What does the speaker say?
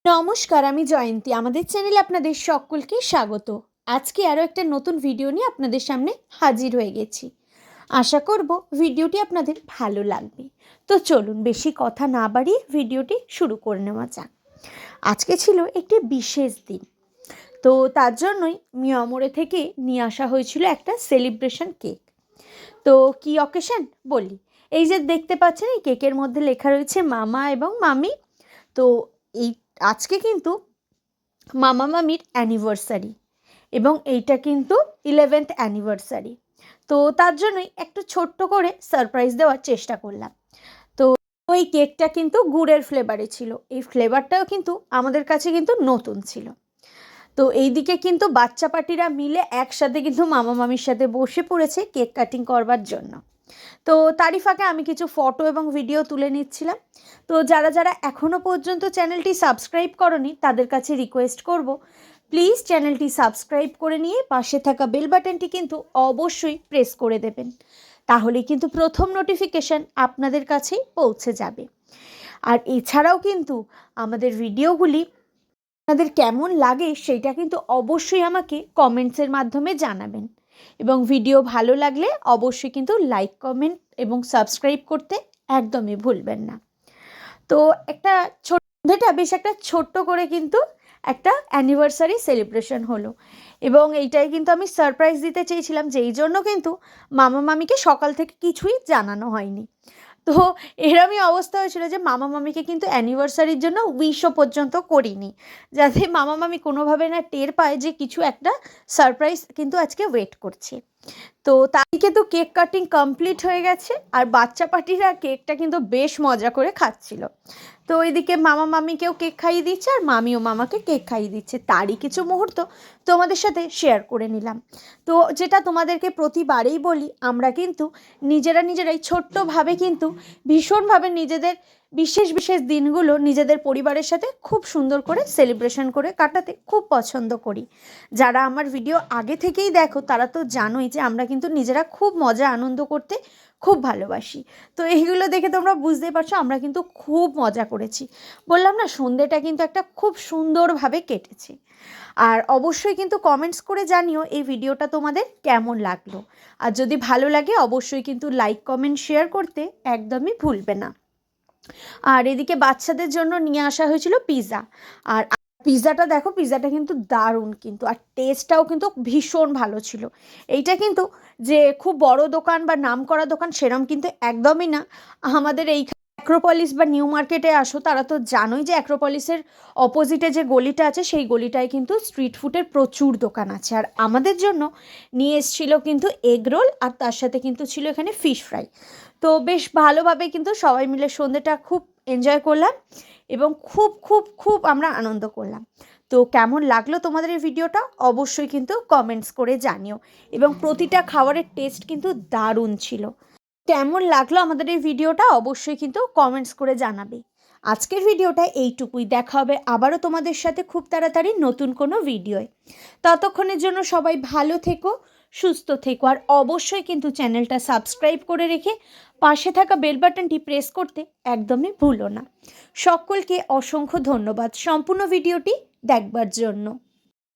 নমস্কার, আমি জয়ন্তী। আমাদের চ্যানেলে আপনাদের সকলকে স্বাগত। আজকে আরও একটা নতুন ভিডিও নিয়ে আপনাদের সামনে হাজির হয়ে গেছি। আশা করব ভিডিওটি আপনাদের ভালো লাগবে। তো চলুন বেশি কথা না বাড়িয়ে ভিডিওটি শুরু করে নেওয়া যাক। আজকে ছিল একটি বিশেষ দিন, তো তার জন্যই মিয়ামোড়ে থেকে নিয়ে আসা হয়েছিল একটা সেলিব্রেশন কেক। তো কি অকেশন বলি, এই যে দেখতে পাচ্ছেন এই কেকের মধ্যে লেখা রয়েছে মামা এবং মামি। তো এই আজকে কিন্তু মামা মামির অ্যানিভার্সারি এবং এইটা কিন্তু 11th অ্যানিভার্সারি। তো তার জন্যই একটু ছোট্ট করে সারপ্রাইজ দেওয়ার চেষ্টা করলাম। তো ওই কেকটা কিন্তু গুড়ের ফ্লেভারে ছিল। এই ফ্লেভারটাও কিন্তু আমাদের কাছে কিন্তু নতুন ছিল। তো এইদিকে কিন্তু বাচ্চা পার্টিরা মিলে একসাথে কিন্তু মামা মামির সাথে বসে পড়েছে কেক কাটিং করবার জন্য। তো তারই ফাঁকে আমি কিছু ফটো এবং ভিডিও তুলে নিচ্ছিলাম। তো যারা যারা এখনও পর্যন্ত চ্যানেলটি সাবস্ক্রাইব করনি তাদের কাছে রিকোয়েস্ট করব, প্লিজ চ্যানেলটি সাবস্ক্রাইব করে নিয়ে পাশে থাকা বেল বাটনটি কিন্তু অবশ্যই প্রেস করে দেবেন। তাহলে কিন্তু প্রথম নোটিফিকেশান আপনাদের কাছেই পৌঁছে যাবে। আর এছাড়াও কিন্তু আমাদের ভিডিওগুলি আপনাদের কেমন লাগে সেটা কিন্তু অবশ্যই আমাকে কমেন্টসের মাধ্যমে জানাবেন। এবং ভিডিও ভালো লাগলে অবশ্যই কিন্তু লাইক, কমেন্ট এবং সাবস্ক্রাইব করতে একদমই ভুলবেন না। তো বেশ একটা ছোট্ট করে কিন্তু একটা অ্যানিভার্সারি সেলিব্রেশন হলো এবং এইটাই কিন্তু আমি সারপ্রাইজ দিতে চেয়েছিলাম, যেই জন্য কিন্তু মামা মামিকে সকাল থেকে কিছুই জানানো হয়নি। তো এরমই অবস্থা হয়েছিল যে মামা মামিকে কিন্তু অ্যানিভার্সারির জন্য উইশও পর্যন্ত করিনি, যাতে মামা মামি কোনোভাবে না টের পায় যে কিছু একটা সারপ্রাইজ কিন্তু আজকে ওয়েট করছে। তো তাই কিন্তু কেক কাটিং কমপ্লিট হয়ে গেছে আর বাচ্চা পার্টিরা কেকটা কিন্তু বেশ মজা করে খাচ্ছিল। তো ওইদিকে মামা মামিকেও কেক খাইয়ে দিচ্ছে আর মামিও মামাকে কেক খাইয়ে দিচ্ছে। তারই কিছু মুহূর্ত তোমাদের সাথে শেয়ার করে নিলাম। তো যেটা তোমাদেরকে প্রতিবারেই বলি, আমরা কিন্তু নিজেরাই ছোট্টভাবে কিন্তু ভীষণভাবে নিজেদের বিশেষ বিশেষ দিনগুলো নিজেদের পরিবারের সাথে খুব সুন্দর করে সেলিব্রেশন করে কাটাতে খুব পছন্দ করি। যারা আমার ভিডিও আগে থেকেই দেখো তারা তো জানোই যে আমরা কিন্তু নিজেরা খুব মজা আনন্দ করতে খুব ভালোবাসি। তো এইগুলো দেখে তোমরা বুঝতেই পারছো আমরা কিন্তু খুব মজা করেছি। বললাম না, সন্ধ্যেটা কিন্তু একটা খুব সুন্দরভাবে কেটেছে। আর অবশ্যই কিন্তু কমেন্টস করে জানিও এই ভিডিওটা তোমাদের কেমন লাগলো। আর যদি ভালো লাগে অবশ্যই কিন্তু লাইক, কমেন্ট, শেয়ার করতে একদমই ভুলবে না। আর এদিকে বাচ্চাদের জন্য নিয়ে আসা হয়েছিল পিৎজা। আর পিৎজাটা দেখো, পিৎজাটা কিন্তু দারুণ কিন্তু, আর টেস্টটাও কিন্তু ভীষণ ভালো ছিল। এইটা কিন্তু যে খুব বড় দোকান বা নামকরা দোকান সেরম কিন্তু একদমই না। আমাদের এই অ্যাক্রোপলিস বা নিউ মার্কেটে আসো তারা তো জানোই যে অ্যাক্রোপলিসের অপোজিটে যে গলিটা আছে সেই গলিটায় কিন্তু স্ট্রিট ফুডের প্রচুর দোকান আছে। আর আমাদের জন্য নিয়ে এসেছিলো কিন্তু এগ রোল, আর তার সাথে কিন্তু ছিল এখানে ফিশ ফ্রাই। তো বেশ ভালোভাবে কিন্তু সবাই মিলে সন্ধ্যেটা খুব এনজয় করলাম এবং খুব খুব খুব আমরা আনন্দ করলাম। তো কেমন লাগলো তোমাদের এই ভিডিওটা অবশ্যই কিন্তু কমেন্টস করে জানিও। এবং প্রতিটা খাবারের টেস্ট কিন্তু দারুণ ছিল। কেমন লাগলো আমাদের এই ভিডিওটা অবশ্যই কিন্তু কমেন্টস করে জানাবে। আজকের ভিডিওটা এইটুকুই। দেখা হবে আবারও তোমাদের সাথে খুব তাড়াতাড়ি নতুন কোনো ভিডিওয়। ততক্ষণের জন্য সবাই ভালো থেকো, সুস্থ থেকো, আর অবশ্যই কিন্তু চ্যানেলটা সাবস্ক্রাইব করে রেখে পাশে থাকা বেল বাটনটি প্রেস করতে একদমই ভুলো না। সকলকে অসংখ্য ধন্যবাদ সম্পূর্ণ ভিডিওটি দেখবার জন্য।